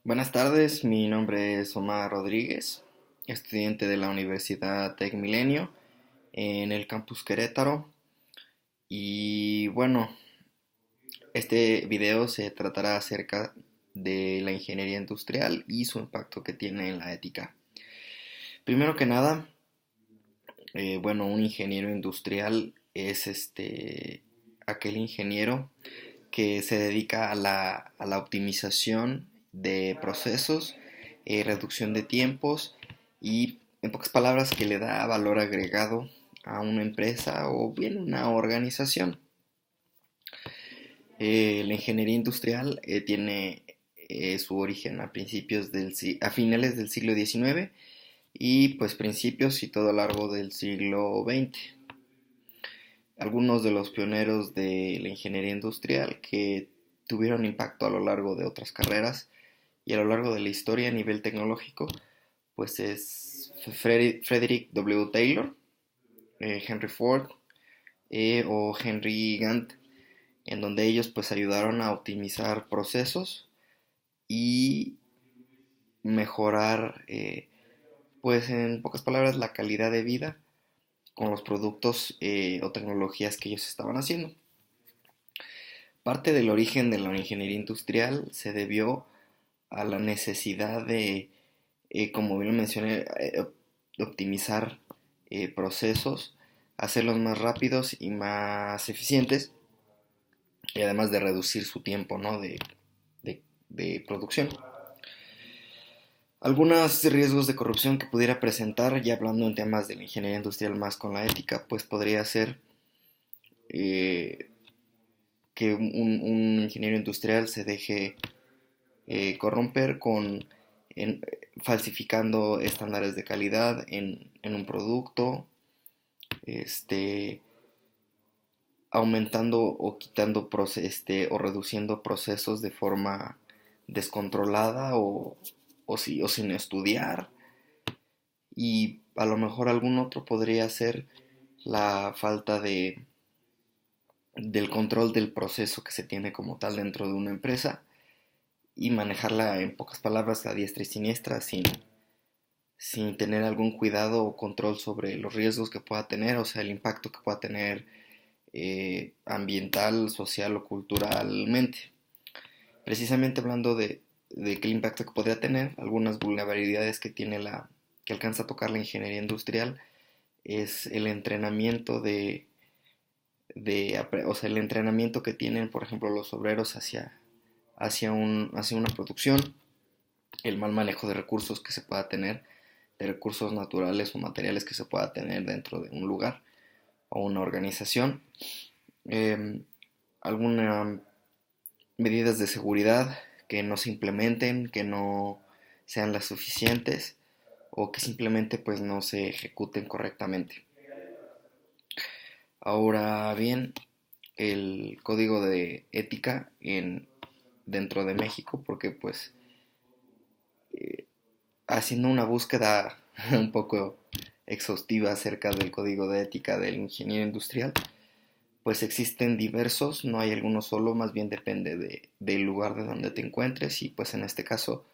Buenas tardes, mi nombre es Omar Rodríguez, estudiante de la Universidad Tec Milenio en el campus Querétaro. Y bueno, este video se tratará acerca de la ingeniería industrial y su impacto que tiene en la ética. Primero que nada, bueno, un ingeniero industrial es aquel ingeniero que se dedica a la optimización de procesos, reducción de tiempos y, en pocas palabras, que le da valor agregado a una empresa o bien una organización. La ingeniería industrial tiene su origen a finales del siglo XIX y pues principios y todo a lo largo del siglo XX. Algunos de los pioneros de la ingeniería industrial que tuvieron impacto a lo largo de otras carreras y a lo largo de la historia a nivel tecnológico, pues es Frederick W. Taylor, Henry Ford o Henry Gantt, en donde ellos pues ayudaron a optimizar procesos y mejorar, pues en pocas palabras, la calidad de vida con los productos o tecnologías que ellos estaban haciendo. Parte del origen de la ingeniería industrial se debió a la necesidad de, como bien lo mencioné, optimizar procesos, hacerlos más rápidos y más eficientes, y además de reducir su tiempo, ¿no?, de producción. Algunos riesgos de corrupción que pudiera presentar, ya hablando en temas de la ingeniería industrial más con la ética, pues podría ser eh, que un ingeniero industrial se deje corromper falsificando estándares de calidad en un producto, este, aumentando o quitando o reduciendo procesos de forma descontrolada o sin estudiar. Y a lo mejor algún otro podría ser la falta del control del proceso que se tiene como tal dentro de una empresa y manejarla, en pocas palabras, a diestra y siniestra sin tener algún cuidado o control sobre los riesgos que pueda tener, o sea, el impacto que pueda tener ambiental, social o culturalmente. Precisamente hablando de qué impacto que podría tener, algunas vulnerabilidades que tiene que alcanza a tocar la ingeniería industrial es el entrenamiento o sea, el entrenamiento que tienen, por ejemplo, los obreros hacia una producción, el mal manejo de recursos que se pueda tener, de recursos naturales o materiales que se pueda tener dentro de un lugar o una organización, eh, algunas medidas de seguridad que no se implementen, que no sean las suficientes o que simplemente pues no se ejecuten correctamente. Ahora bien, el código de ética dentro de México, porque pues haciendo una búsqueda un poco exhaustiva acerca del código de ética del ingeniero industrial, pues existen diversos, no hay alguno solo, más bien depende del lugar de donde te encuentres y pues en este caso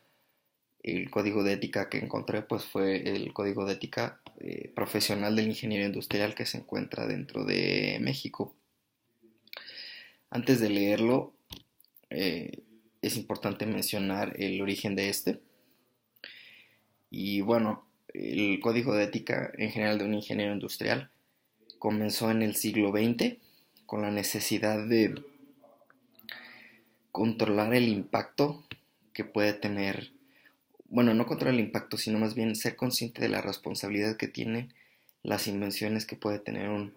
el código de ética que encontré pues fue el código de ética profesional del ingeniero industrial que se encuentra dentro de México. Antes de leerlo, eh, es importante mencionar el origen de este. Y bueno, el código de ética en general de un ingeniero industrial comenzó en el siglo XX con la necesidad de controlar el impacto que puede tener, bueno, no controlar el impacto, sino más bien ser consciente de la responsabilidad que tienen las invenciones que puede tener un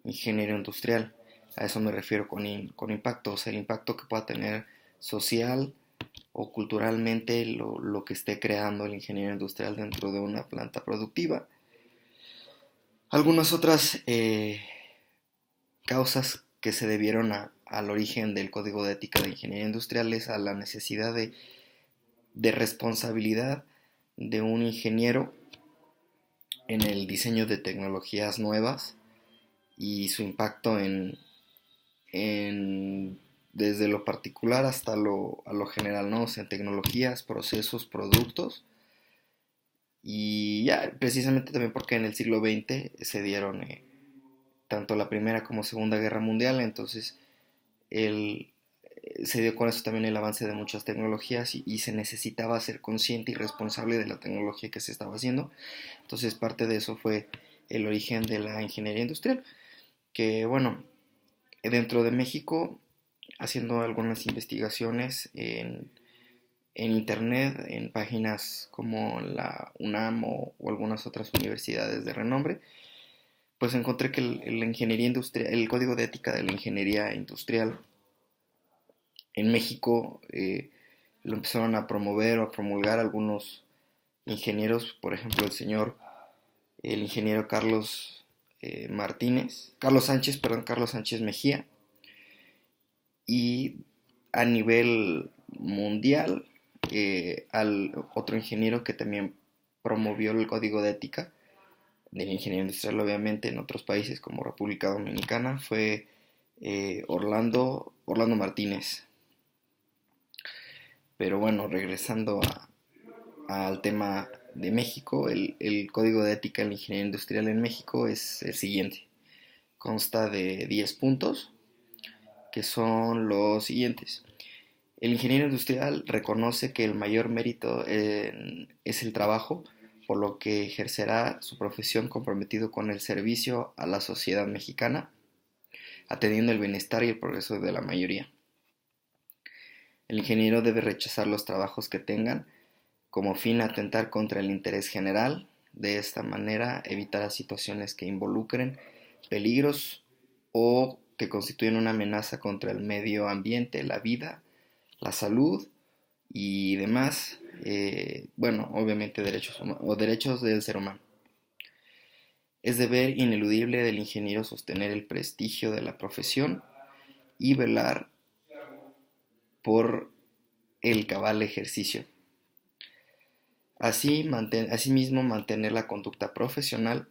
ingeniero industrial. A eso me refiero con impacto, o sea, el impacto que pueda tener social o culturalmente lo que esté creando el ingeniero industrial dentro de una planta productiva. Algunas otras causas que se debieron al origen del Código de Ética de Ingeniería Industrial es a la necesidad de responsabilidad de un ingeniero en el diseño de tecnologías nuevas y su impacto en desde lo particular hasta a lo general, ¿no? O sea, en tecnologías, procesos, productos. Y ya, precisamente también porque en el siglo XX se dieron tanto la Primera como Segunda Guerra Mundial, entonces el, se dio con eso también el avance de muchas tecnologías y se necesitaba ser consciente y responsable de la tecnología que se estaba haciendo. Entonces parte de eso fue el origen de la ingeniería industrial, que bueno, dentro de México, haciendo algunas investigaciones en internet, en páginas como la UNAM o algunas otras universidades de renombre, pues encontré que la ingeniería industrial, el código de ética de la ingeniería industrial en México lo empezaron a promover o a promulgar algunos ingenieros, por ejemplo el ingeniero Carlos Sánchez Mejía, y a nivel mundial al otro ingeniero que también promovió el código de ética de la ingeniería industrial, obviamente en otros países como República Dominicana, fue Orlando Martínez. Pero bueno, regresando al tema de México, el código de ética en la ingeniería industrial en México es el siguiente. Consta de 10 puntos, que son los siguientes. El ingeniero industrial reconoce que el mayor mérito es el trabajo, por lo que ejercerá su profesión comprometido con el servicio a la sociedad mexicana, atendiendo el bienestar y el progreso de la mayoría. El ingeniero debe rechazar los trabajos que tengan como fin atentar contra el interés general. De esta manera evitará situaciones que involucren peligros o que constituyen una amenaza contra el medio ambiente, la vida, la salud y demás, bueno, obviamente derechos del ser humano. Es deber ineludible del ingeniero sostener el prestigio de la profesión y velar por el cabal ejercicio. Asimismo, mantener la conducta profesional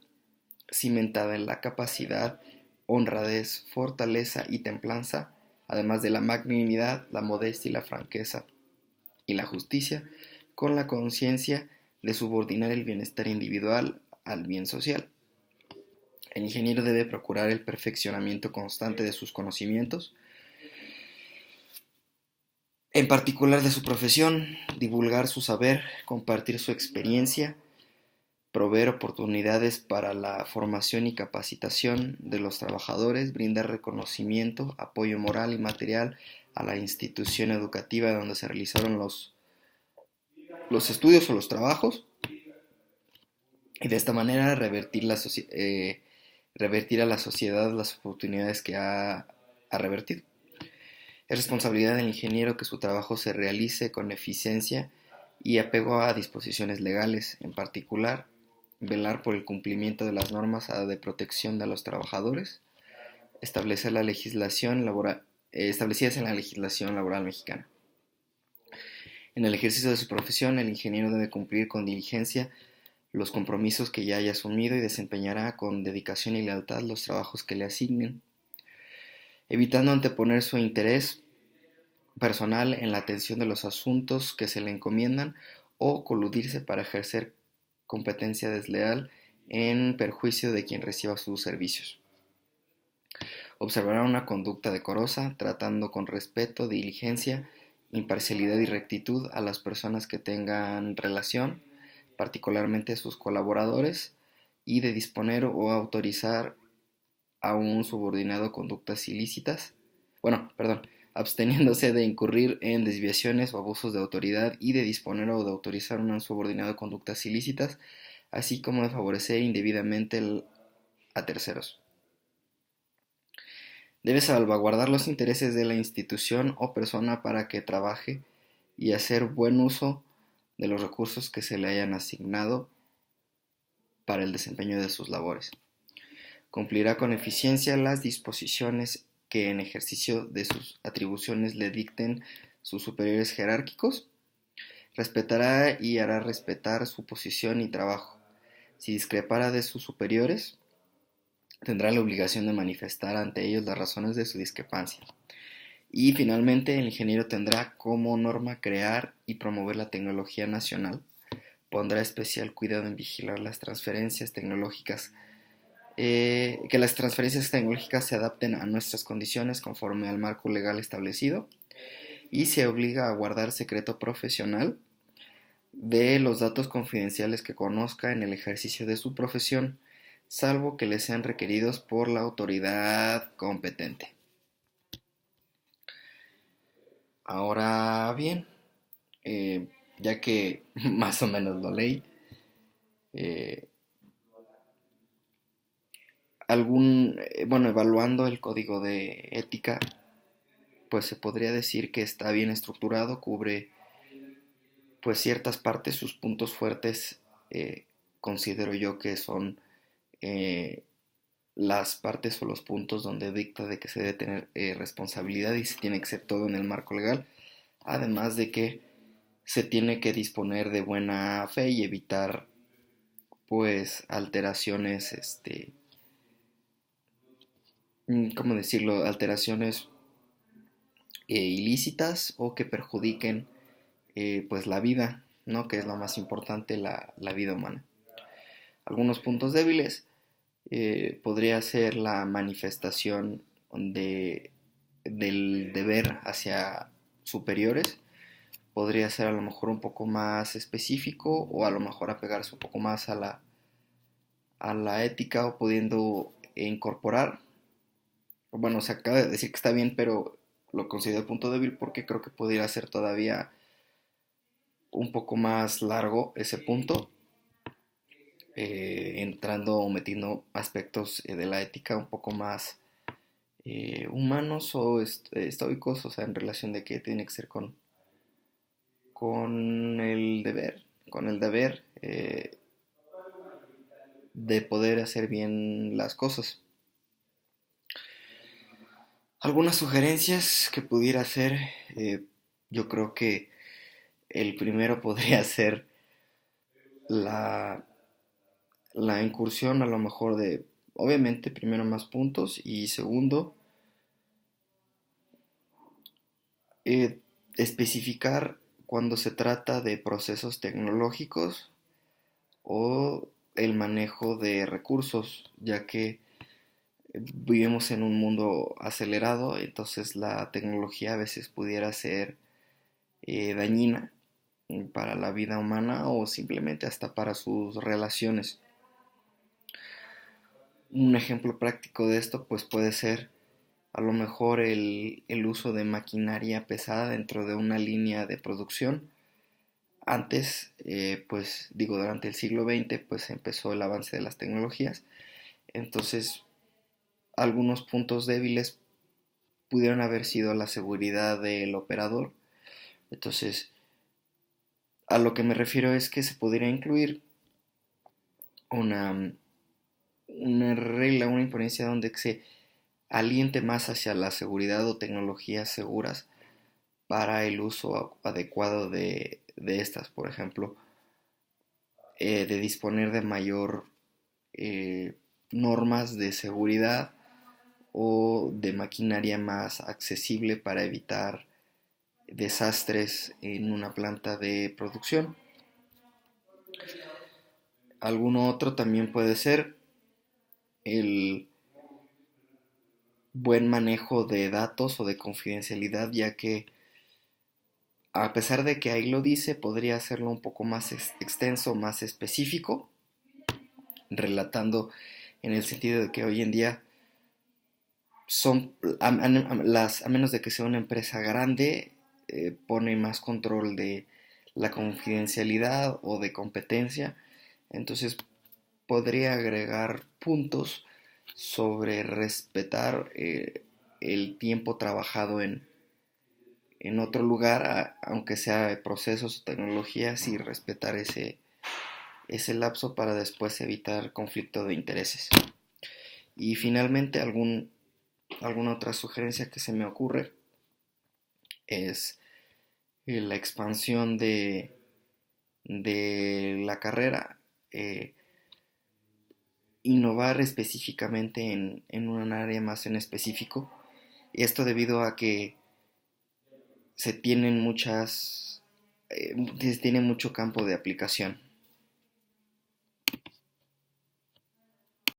cimentada en la capacidad, honradez, fortaleza y templanza, además de la magnanimidad, la modestia y la franqueza y la justicia, con la conciencia de subordinar el bienestar individual al bien social. El ingeniero debe procurar el perfeccionamiento constante de sus conocimientos, en particular de su profesión, divulgar su saber, compartir su experiencia, proveer oportunidades para la formación y capacitación de los trabajadores, brindar reconocimiento, apoyo moral y material a la institución educativa donde se realizaron los estudios o los trabajos, y de esta manera revertir a la sociedad las oportunidades que ha revertido. Es responsabilidad del ingeniero que su trabajo se realice con eficiencia y apego a disposiciones legales, en particular, velar por el cumplimiento de las normas de protección de los trabajadores establecidas en la legislación laboral mexicana. En el ejercicio de su profesión, el ingeniero debe cumplir con diligencia los compromisos que ya haya asumido y desempeñará con dedicación y lealtad los trabajos que le asignen, evitando anteponer su interés personal en la atención de los asuntos que se le encomiendan o coludirse para ejercer competencia desleal en perjuicio de quien reciba sus servicios. Observará una conducta decorosa, tratando con respeto, diligencia, imparcialidad y rectitud a las personas que tengan relación, particularmente a sus colaboradores, y de disponer o autorizar a un subordinado conductas ilícitas, absteniéndose de incurrir en desviaciones o abusos de autoridad y de disponer o de autorizar a un subordinado conductas ilícitas, así como de favorecer indebidamente a terceros. Debe salvaguardar los intereses de la institución o persona para que trabaje y hacer buen uso de los recursos que se le hayan asignado para el desempeño de sus labores. Cumplirá con eficiencia las disposiciones que en ejercicio de sus atribuciones le dicten sus superiores jerárquicos. Respetará y hará respetar su posición y trabajo. Si discrepara de sus superiores, tendrá la obligación de manifestar ante ellos las razones de su discrepancia. Y finalmente, el ingeniero tendrá como norma crear y promover la tecnología nacional. Pondrá especial cuidado en vigilar las transferencias tecnológicas, que las transferencias tecnológicas se adapten a nuestras condiciones conforme al marco legal establecido, y se obliga a guardar secreto profesional de los datos confidenciales que conozca en el ejercicio de su profesión, salvo que le sean requeridos por la autoridad competente. Ahora bien, ya que más o menos lo leí, eh, evaluando el código de ética, pues se podría decir que está bien estructurado, cubre pues ciertas partes. Sus puntos fuertes, considero yo que son eh, las partes o los puntos donde dicta de que se debe tener responsabilidad y se tiene que ser todo en el marco legal, además de que se tiene que disponer de buena fe y evitar pues alteraciones, ¿cómo decirlo? Alteraciones ilícitas o que perjudiquen pues la vida, ¿no? Que es lo más importante, la vida humana. Algunos puntos débiles podría ser la manifestación de, del deber hacia superiores. Podría ser a lo mejor un poco más específico o a lo mejor apegarse un poco más a la ética o pudiendo incorporar. Bueno, se acaba de decir que está bien, pero lo considero punto débil porque creo que pudiera ser todavía un poco más largo ese punto, entrando o metiendo aspectos de la ética un poco más humanos o estoicos, o sea, en relación de que tiene que ser con el deber de poder hacer bien las cosas. Algunas sugerencias que pudiera hacer, yo creo que el primero podría ser la, la incursión a lo mejor de, obviamente, primero más puntos y segundo, especificar cuando se trata de procesos tecnológicos o el manejo de recursos, ya que vivimos en un mundo acelerado, entonces la tecnología a veces pudiera ser dañina para la vida humana o simplemente hasta para sus relaciones. Un ejemplo práctico de esto pues puede ser a lo mejor el uso de maquinaria pesada dentro de una línea de producción. Antes, pues digo, durante el siglo XX, pues empezó el avance de las tecnologías. Entonces, algunos puntos débiles pudieron haber sido la seguridad del operador. Entonces, a lo que me refiero es que se podría incluir una, una regla, una imponencia donde se aliente más hacia la seguridad o tecnologías seguras para el uso adecuado de estas, por ejemplo, de disponer de mayor normas de seguridad o de maquinaria más accesible para evitar desastres en una planta de producción. Alguno otro también puede ser el buen manejo de datos o de confidencialidad, ya que a pesar de que ahí lo dice, podría hacerlo un poco más extenso, más específico, relatando en el sentido de que hoy en día son, a menos de que sea una empresa grande, pone más control de la confidencialidad o de competencia. Entonces podría agregar puntos sobre respetar el tiempo trabajado en otro lugar, aunque sea de procesos o tecnologías, y respetar ese lapso para después evitar conflicto de intereses. Y finalmente, alguna otra sugerencia que se me ocurre es la expansión de la carrera, innovar específicamente en un área más en específico. Esto debido a que se tienen muchas, se tiene mucho campo de aplicación.